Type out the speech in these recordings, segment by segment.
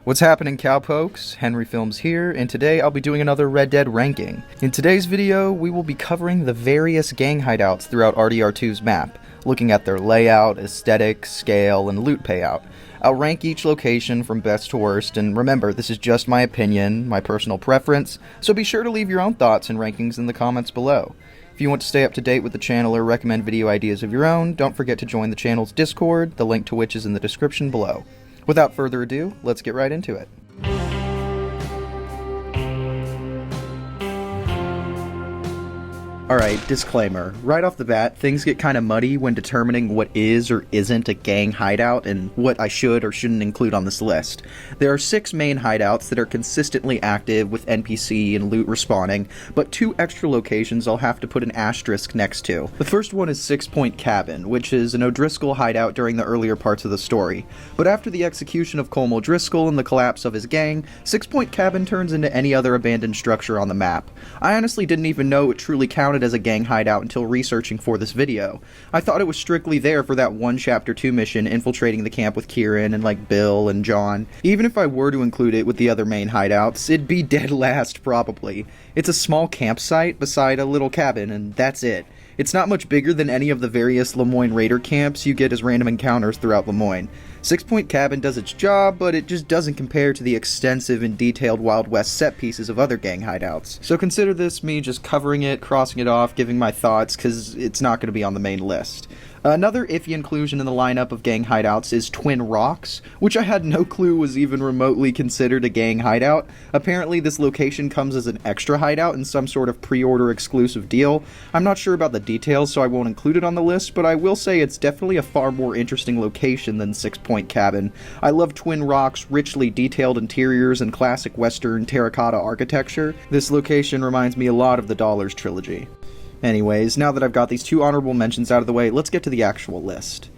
What's happening, cowpokes? Henry Films here, and today I'll be doing another Red Dead ranking. In today's video, we will be covering the various gang hideouts throughout RDR2's map, looking at their layout, aesthetic, scale, and loot payout. I'll rank each location from best to worst, and remember, this is just my opinion, my personal preference, so be sure to leave your own thoughts and rankings in the comments below. If you want to stay up to date with the channel or recommend video ideas of your own, don't forget to join the channel's Discord, the link to which is in the description below. Without further ado, let's get right into it. Alright, disclaimer. Right off the bat, things get kinda muddy when determining what is or isn't a gang hideout and what I should or shouldn't include on this list. There are 6 main hideouts that are consistently active with NPC and loot respawning, but 2 extra locations I'll have to put an asterisk next to. The first one is 6 Point Cabin, which is an O'Driscoll hideout during the earlier parts of the story. But after the execution of Colm O'Driscoll and the collapse of his gang, 6 Point Cabin turns into any other abandoned structure on the map. I honestly didn't even know it truly counted as a gang hideout until researching for this video. I thought it was strictly there for that one Chapter 2 mission infiltrating the camp with Kieran and like Bill and John. Even if I were to include it with the other main hideouts, it'd be dead last probably. It's a small campsite beside a little cabin and that's it. It's not much bigger than any of the various Lemoyne Raider camps you get as random encounters throughout Lemoyne. 6 Point Cabin does its job, but it just doesn't compare to the extensive and detailed Wild West set pieces of other gang hideouts. So consider this me just covering it, crossing it off, giving my thoughts, because it's not going to be on the main list. Another iffy inclusion in the lineup of gang hideouts is Twin Rocks, which I had no clue was even remotely considered a gang hideout. Apparently this location comes as an extra hideout in some sort of pre-order exclusive deal. I'm not sure about the details, so I won't include it on the list, but I will say it's definitely a far more interesting location than 6 Point Cabin. I love Twin Rocks' richly detailed interiors and classic Western terracotta architecture. This location reminds me a lot of the Dollars trilogy. Anyways, now that I've got these 2 honorable mentions out of the way, let's get to the actual list.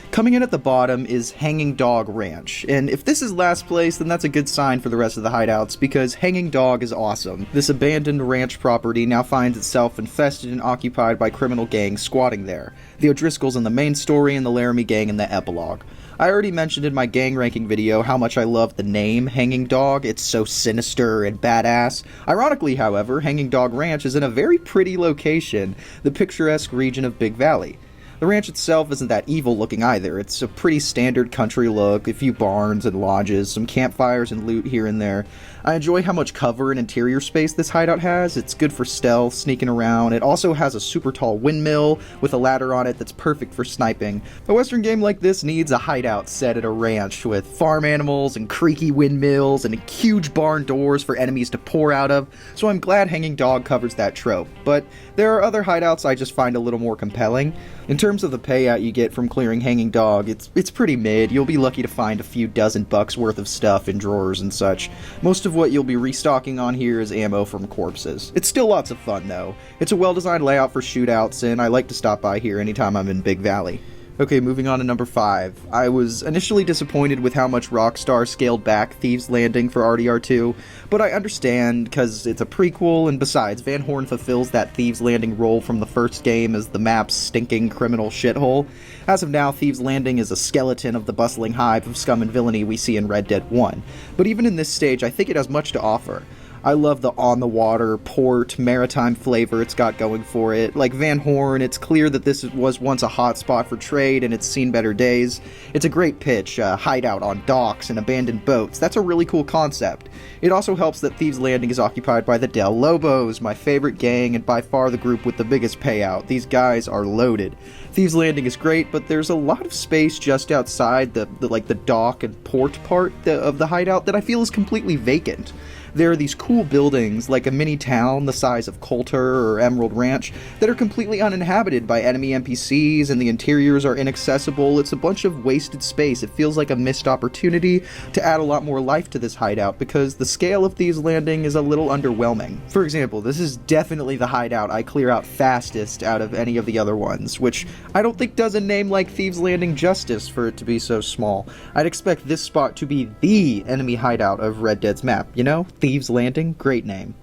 Coming in at the bottom is Hanging Dog Ranch, and if this is last place, then that's a good sign for the rest of the hideouts, because Hanging Dog is awesome. This abandoned ranch property now finds itself infested and occupied by criminal gangs squatting there. The O'Driscolls in the main story and the Laramie gang in the epilogue. I already mentioned in my gang ranking video how much I love the name Hanging Dog. It's so sinister and badass. Ironically, however, Hanging Dog Ranch is in a very pretty location, the picturesque region of Big Valley. The ranch itself isn't that evil looking either. It's a pretty standard country look, a few barns and lodges, some campfires and loot here and there. I enjoy how much cover and interior space this hideout has. It's good for stealth, sneaking around. It also has a super tall windmill with a ladder on it that's perfect for sniping. A western game like this needs a hideout set at a ranch with farm animals and creaky windmills and huge barn doors for enemies to pour out of, so I'm glad Hanging Dog covers that trope. But there are other hideouts I just find a little more compelling. In terms of the payout you get from clearing Hanging Dog, it's pretty mid. You'll be lucky to find a few dozen bucks worth of stuff in drawers and such. Most of what you'll be restocking on here is ammo from corpses. It's still lots of fun though. It's a well-designed layout for shootouts, and I like to stop by here anytime I'm in Big Valley. Okay, moving on to number 5. I was initially disappointed with how much Rockstar scaled back Thieves Landing for RDR2, but I understand because it's a prequel, and besides, Van Horn fulfills that Thieves Landing role from the first game as the map's stinking criminal shithole. As of now, Thieves Landing is a skeleton of the bustling hive of scum and villainy we see in Red Dead 1, but even in this stage, I think it has much to offer. I love the on-the-water, port, maritime flavor it's got going for it. Like Van Horn, it's clear that this was once a hot spot for trade and it's seen better days. It's a great pitch, a hideout on docks and abandoned boats. That's a really cool concept. It also helps that Thieves Landing is occupied by the Del Lobos, my favorite gang and by far the group with the biggest payout. These guys are loaded. Thieves Landing is great, but there's a lot of space just outside the dock and port part of the hideout that I feel is completely vacant. There are these cool buildings, like a mini town the size of Coulter or Emerald Ranch, that are completely uninhabited by enemy NPCs, and the interiors are inaccessible. It's a bunch of wasted space. It feels like a missed opportunity to add a lot more life to this hideout, because the scale of Thieves Landing is a little underwhelming. For example, this is definitely the hideout I clear out fastest out of any of the other ones, which I don't think does a name like Thieves Landing justice for it to be so small. I'd expect this spot to be the enemy hideout of Red Dead's map, you know? Thieves Landing, great name.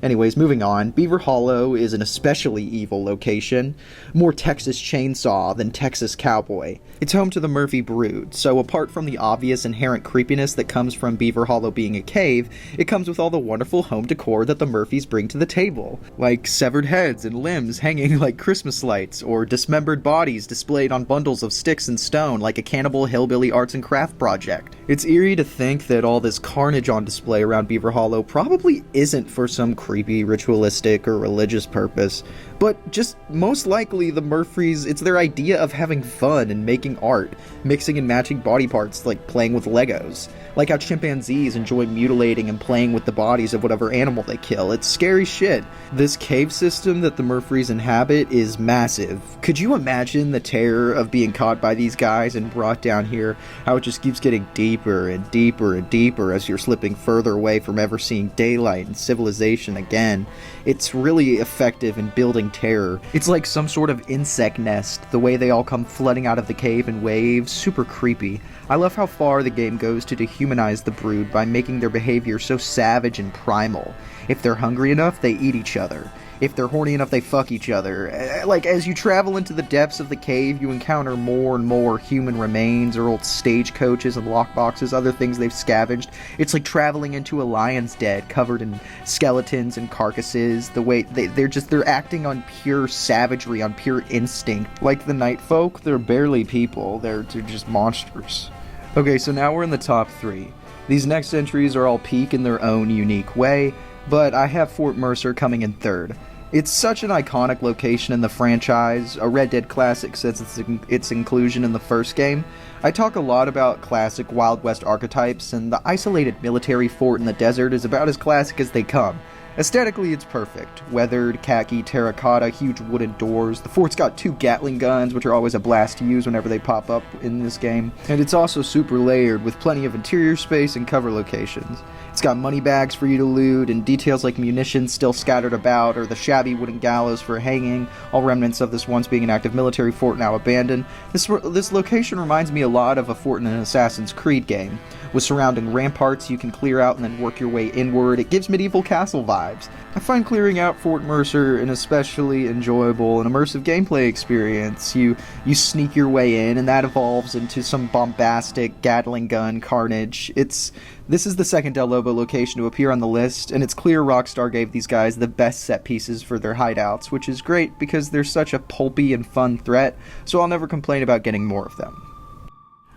Anyways, moving on, Beaver Hollow is an especially evil location. More Texas Chainsaw than Texas Cowboy. It's home to the Murphy Brood, so apart from the obvious inherent creepiness that comes from Beaver Hollow being a cave, it comes with all the wonderful home decor that the Murphys bring to the table. Like severed heads and limbs hanging like Christmas lights, or dismembered bodies displayed on bundles of sticks and stone like a cannibal hillbilly arts and craft project. It's eerie to think that all this carnage on display around Beaver Hollow probably isn't for some creepy, ritualistic, or religious purpose, but just most likely the Murphys, it's their idea of having fun and making art, mixing and matching body parts like playing with Legos. Like how chimpanzees enjoy mutilating and playing with the bodies of whatever animal they kill. It's scary shit. This cave system that the Murphys inhabit is massive. Could you imagine the terror of being caught by these guys and brought down here? How it just keeps getting deeper and deeper and deeper as you're slipping further away from ever seeing daylight and civilization again. It's really effective in building terror. It's like some sort of insect nest, the way they all come flooding out of the cave in waves, super creepy. I love how far the game goes to dehumanize the brood by making their behavior so savage and primal. If they're hungry enough, they eat each other. If they're horny enough, they fuck each other. Like, as you travel into the depths of the cave, you encounter more and more human remains or old stagecoaches and lockboxes, other things they've scavenged. It's like traveling into a lion's den covered in skeletons and carcasses. The way they're acting on pure savagery, on pure instinct. Like the night folk, they're barely people. They're just monsters. Okay, so now we're in the top 3. These next entries are all peak in their own unique way, but I have Fort Mercer coming in 3rd. It's such an iconic location in the franchise, a Red Dead classic since its inclusion in the first game. I talk a lot about classic Wild West archetypes, and the isolated military fort in the desert is about as classic as they come. Aesthetically, it's perfect. Weathered, khaki, terracotta, huge wooden doors. The fort's got 2 Gatling guns, which are always a blast to use whenever they pop up in this game. And it's also super layered, with plenty of interior space and cover locations. It's got money bags for you to loot, and details like munitions still scattered about, or the shabby wooden gallows for hanging, all remnants of this once being an active military fort now abandoned. This location reminds me a lot of a fort in an Assassin's Creed game. With surrounding ramparts you can clear out and then work your way inward, it gives medieval castle vibes. I find clearing out Fort Mercer an especially enjoyable and immersive gameplay experience. You sneak your way in, and that evolves into some bombastic Gatling gun carnage. This is the second Del Lobo location to appear on the list, and it's clear Rockstar gave these guys the best set pieces for their hideouts, which is great because they're such a pulpy and fun threat, so I'll never complain about getting more of them.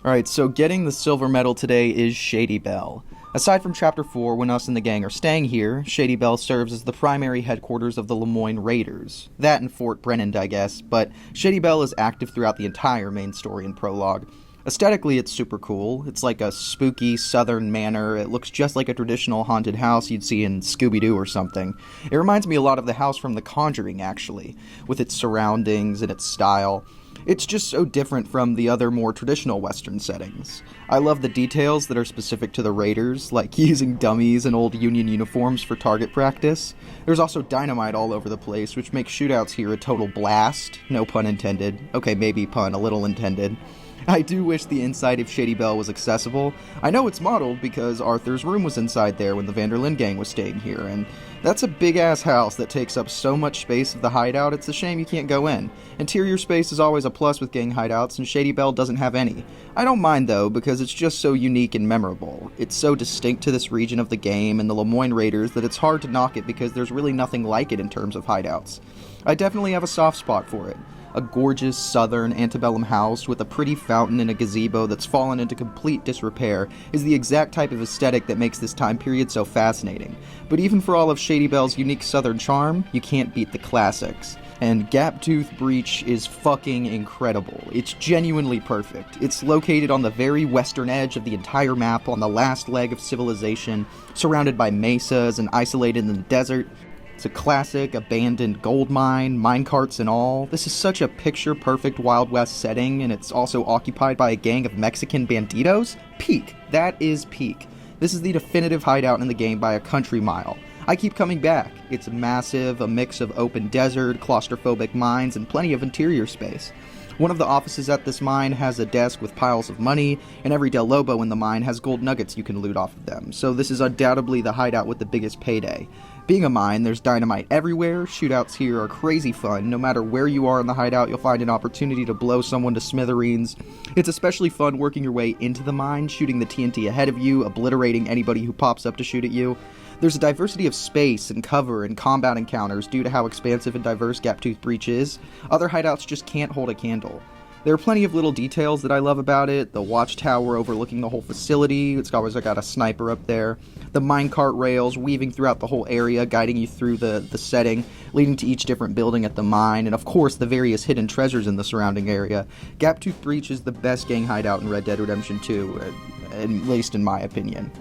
Alright, so getting the silver medal today is Shady Belle. Aside from Chapter 4, when us and the gang are staying here, Shady Belle serves as the primary headquarters of the Lemoyne Raiders. That and Fort Brennand, I guess, but Shady Belle is active throughout the entire main story and prologue. Aesthetically, it's super cool. It's like a spooky southern manor. It looks just like a traditional haunted house you'd see in Scooby-Doo or something. It reminds me a lot of the house from The Conjuring, actually, with its surroundings and its style. It's just so different from the other more traditional Western settings. I love the details that are specific to the Raiders, like using dummies and old Union uniforms for target practice. There's also dynamite all over the place, which makes shootouts here a total blast. No pun intended. Okay, maybe pun, a little intended. I do wish the inside of Shady Belle was accessible. I know it's modeled because Arthur's room was inside there when the Vanderlyn gang was staying here, and that's a big-ass house that takes up so much space of the hideout, it's a shame you can't go in. Interior space is always a plus with gang hideouts, and Shady Belle doesn't have any. I don't mind, though, because it's just so unique and memorable. It's so distinct to this region of the game and the Lemoyne Raiders that it's hard to knock it because there's really nothing like it in terms of hideouts. I definitely have a soft spot for it. A gorgeous southern antebellum house with a pretty fountain and a gazebo that's fallen into complete disrepair is the exact type of aesthetic that makes this time period so fascinating. But even for all of Shady Belle's unique southern charm, you can't beat the classics. And Gaptooth Breach is fucking incredible. It's genuinely perfect. It's located on the very western edge of the entire map on the last leg of civilization, surrounded by mesas and isolated in the desert. It's a classic, abandoned gold mine, minecarts and all. This is such a picture-perfect Wild West setting, and it's also occupied by a gang of Mexican banditos? Peak. That is peak. This is the definitive hideout in the game by a country mile. I keep coming back. It's massive, a mix of open desert, claustrophobic mines, and plenty of interior space. One of the offices at this mine has a desk with piles of money, and every Del Lobo in the mine has gold nuggets you can loot off of them, so this is undoubtedly the hideout with the biggest payday. Being a mine, there's dynamite everywhere. Shootouts here are crazy fun. No matter where you are in the hideout, you'll find an opportunity to blow someone to smithereens. It's especially fun working your way into the mine, shooting the TNT ahead of you, obliterating anybody who pops up to shoot at you. There's a diversity of space and cover and combat encounters due to how expansive and diverse Gaptooth Breach is. Other hideouts just can't hold a candle. There are plenty of little details that I love about it. The watchtower overlooking the whole facility. It's always got a sniper up there. The minecart rails weaving throughout the whole area, guiding you through the setting, leading to each different building at the mine, and of course the various hidden treasures in the surrounding area. Gaptooth Breach is the best gang hideout in Red Dead Redemption 2, at least in my opinion.